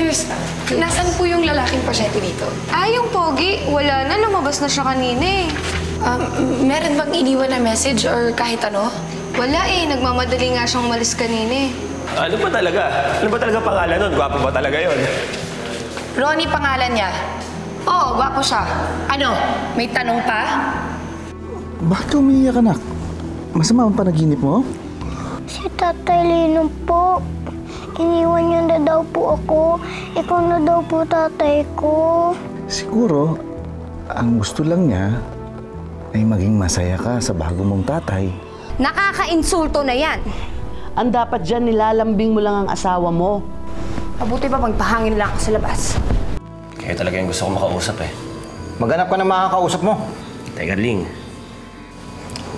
Nurse, nasaan po yung lalaking pasyente dito? Yung pogi. Wala na. Lumabas na siya kanina eh. Meron bang iniwan na message or kahit ano? Wala eh. Nagmamadali nga siyang umalis kanina eh. Ano ba talaga? Ano ba talaga pangalan nun? Gwapo ba talaga yon? Ronnie pangalan niya. Oo, gwapo siya. Ano? May tanong pa? Bakit ka umiiyak, anak? Masama ang panaginip mo? Si Tatay Lino po. Iniwan niya na daw po ako. Ikaw na daw po tatay ko. Siguro, ang gusto lang niya ay maging masaya ka sa bago mong tatay. Nakaka-insulto na yan. Ang dapat dyan, nilalambing mo lang ang asawa mo. Mabuti ba magpahangin lang ako sa labas? Kaya talaga yung gusto ko makausap eh. Maghanap ka ng makakausap mo. Teka, Ling.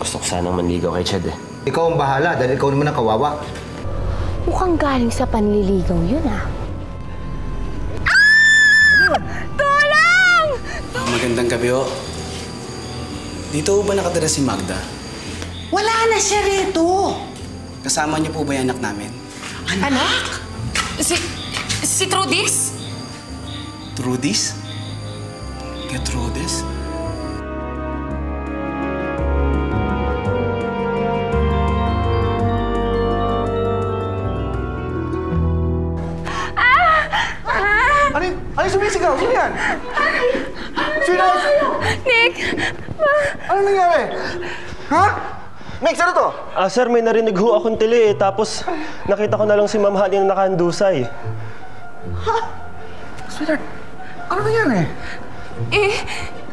Gusto ko sanang manligaw kay Ched eh. Ikaw ang bahala dahil ikaw naman ang kawawa. Mukhang galing sa panliligaw yun Tulong! Magandang gabi ho. Dito ba nakatira si Magda? Wala na siya rito. Kasama niyo po ba yung anak namin? Anak? Si Trudis? Trudis? Gertrudis? Ano yung sumisigaw? Sino yan? Sino? Nick! Ano nangyari? Ha? Max, ano to? Sir, may narinig ho akong tili eh. Tapos nakita ko na lang si Ma'am Honey na nakahandusay. Ha? Sweetheart, ano nangyari?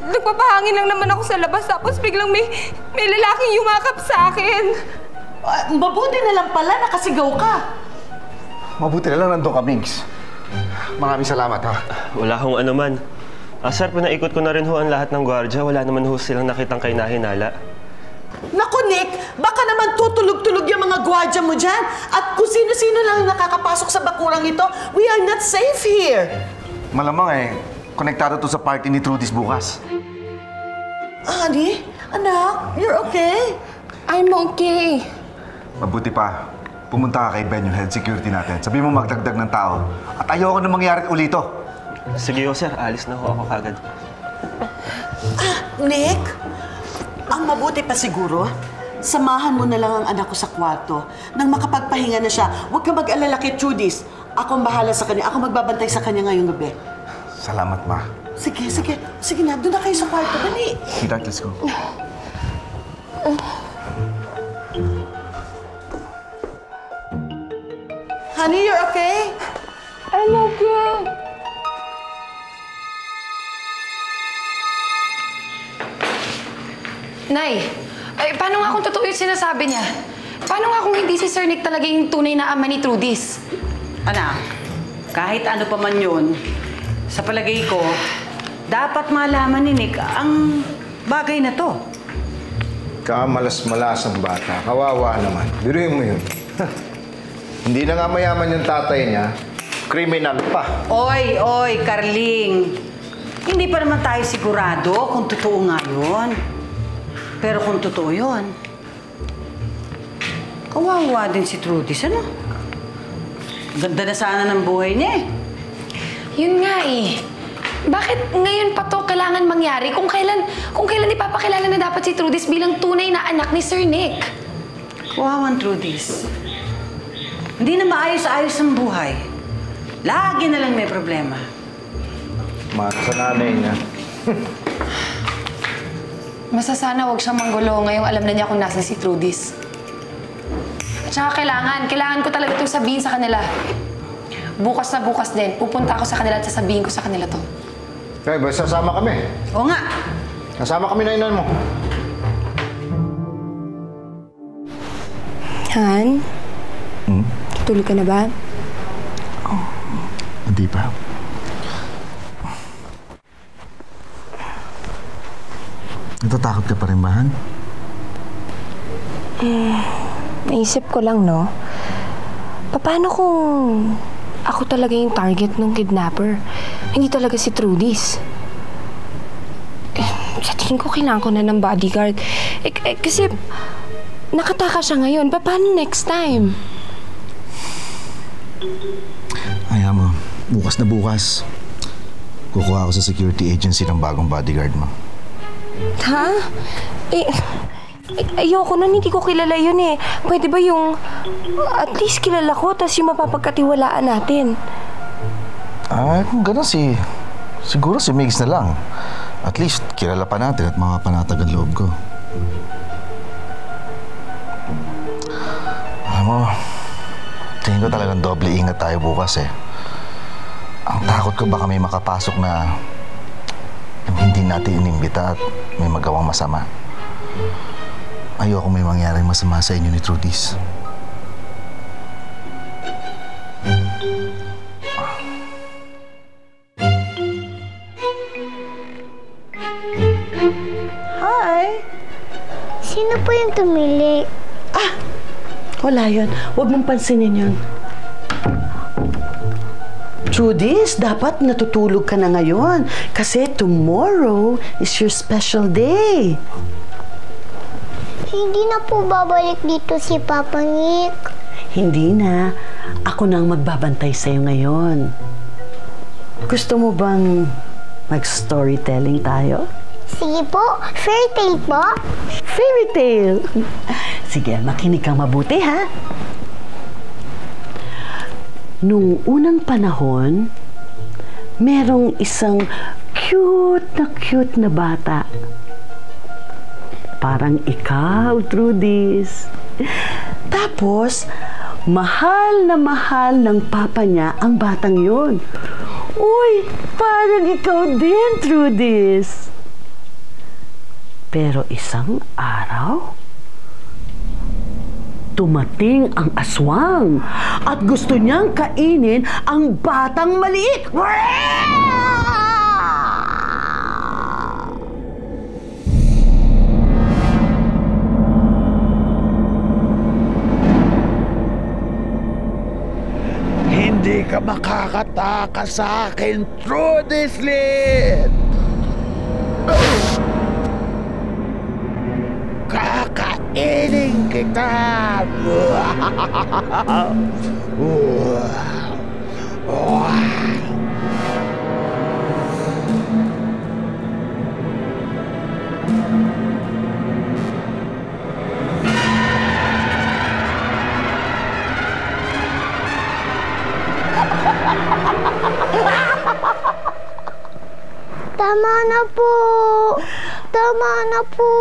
Nagpapahangin lang naman ako sa labas tapos biglang may lalaking yumakap sa akin. Mabuti na lang pala, nakasigaw ka. Mabuti na lang nandun ka, Minx. Maraming salamat, ha? Wala hong anuman. Sir, pinaikot ko na rin ho ang lahat ng gwardya. Wala naman ho silang nakitang kay nahinala. Naku, Nick, baka naman tutulog-tulog yung mga gwardiya mo dyan. At kung sino-sino lang nakakapasok sa bakurang ito, we are not safe here. Malamang konektado to sa party ni Trudis bukas. Honey, anak, you're okay? I'm okay. Mabuti pa, pumunta ka kay Ben, yung head security natin. Sabi mo magdagdag ng tao. At ayoko na mangyari ulito. Sige ho, sir. Alis na ho ako kagad. Nick, ang mabuti pa siguro, samahan mo na lang ang anak ko sa kwarto. Nang makapagpahinga na siya, huwag ka mag-alala kay Trudis. Ako ang bahala sa kanya. Ako magbabantay sa kanya ngayong gabi. Salamat, ma. Sige, sige. Sige na, doon na kayo sa kwarto. Dali. Sweetheart, let's go. Honey, you're okay? I'm okay. Nay, paano nga kung totoo yung sinasabi niya? Paano nga kung hindi si Sir Nick talaga yung tunay na ama ni Trudis? Anak, kahit ano pa man yun, sa palagay ko, dapat malaman ni Nick ang bagay na to. Kamalas-malas ang bata. Kawawa naman. Biruin mo yun. Hindi na nga mayaman yung tatay niya. Kriminal pa. Oy, Carling. Hindi pa naman tayo sigurado kung totoo nga yun. Pero kung totoo yun, kawawa din si Trudis, ano? Ganda na sana ng buhay niya eh. Yun nga eh. Bakit ngayon pa to kailangan mangyari kung kailan ipapakilala na dapat si Trudis bilang tunay na anak ni Sir Nick? Kawawan Trudis. Hindi na maayos-ayos ang buhay. Lagi na lang may problema. Mara sa nanay niya. Basta sana huwag siyang manggulo ngayong alam na niya kung nasa si Trudis. At saka kailangan ko talaga itong sabihin sa kanila. Bukas na bukas din, pupunta ako sa kanila at sasabihin ko sa kanila to. Kaya ba, sasama kami? Oo nga. Kasama kami na inan mo. Han? Tulog ka na ba? Hindi pa. Natatakot ka pa rin ba, Han? Naisip ko lang, no? Paano kung ako talaga yung target ng kidnapper? Hindi talaga si Trudis. Sa tingin ko, kailangan ko na ng bodyguard. Kasi nakataka siya ngayon. Paano next time? Ayaw mo. bukas na bukas, kukuha ako sa security agency ng bagong bodyguard mo. Ha? Ayoko nun, hindi ko kilala yun eh. Pwede ba yung at least kilala ko, tas yung mapapagkatiwalaan natin? Kung gano'n siguro si Migs na lang. At least kilala pa natin at makapanatag ang loob ko. Alam mo, tingin ko talagang doble ingat tayo bukas eh. Ang takot ko baka may makapasok na hindi natin inimbita at may magawang masama. Ayoko may mangyaring masama sa inyo ni Trudis. Hi! Sino po yung tumili? Wala yun. Huwag mong pansinin yun. Trudis, dapat natutulog ka na ngayon kasi tomorrow is your special day. Hindi na po babalik dito si Papa Nick. Hindi na. Ako na ang magbabantay sa'yo ngayon. Gusto mo bang mag-storytelling tayo? Sige po, fairy tale po. Fairy tale. Sige, makinig kang mabuti, ha? Nung unang panahon, merong isang cute na bata. Parang ikaw, Trudis. Tapos, mahal ng papa niya ang batang yon. Uy, parang ikaw din, Trudis. Pero isang araw, tumating ang aswang at gusto niyang kainin ang batang maliit. Hindi ka makakatakas sa akin, Trudis Lynn! Kakainin kita! Tama na po. Tama na po.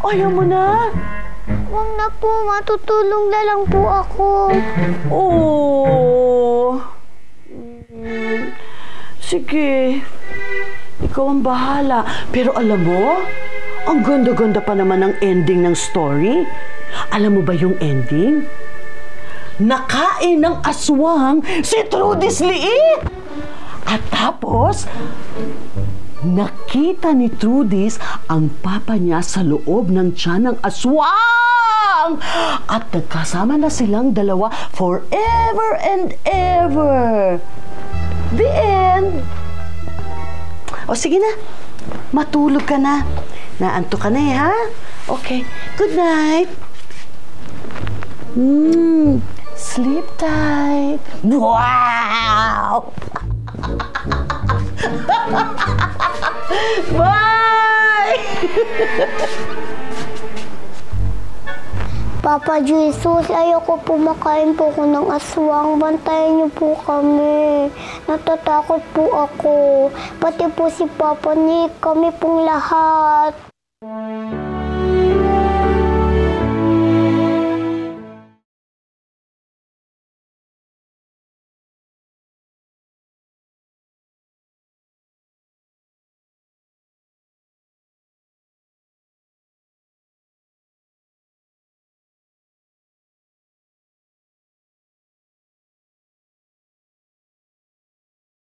Ayaw mo na? Huwag na po, matutulong na lang po ako. Oh. Sige. Ikaw ang bahala. Pero alam mo, ang ganda-ganda pa naman ang ending ng story. Alam mo ba yung ending? Nakain ng aswang si Trudis Liit! At tapos, nakita ni Trudis ang papa niya sa loob ng tiyan ng aswang! At nagkasama na silang dalawa forever and ever. The end. O sige na, matulog ka na. Naantok ka na eh, ha? Okay, good night. Sleep tight. Wow! Bye! Papa Jesus, ayoko po makain po ko ng aswang. Bantayan niyo po kami. Natatakot po ako. Pati po si Papa Nick, kami pong lahat.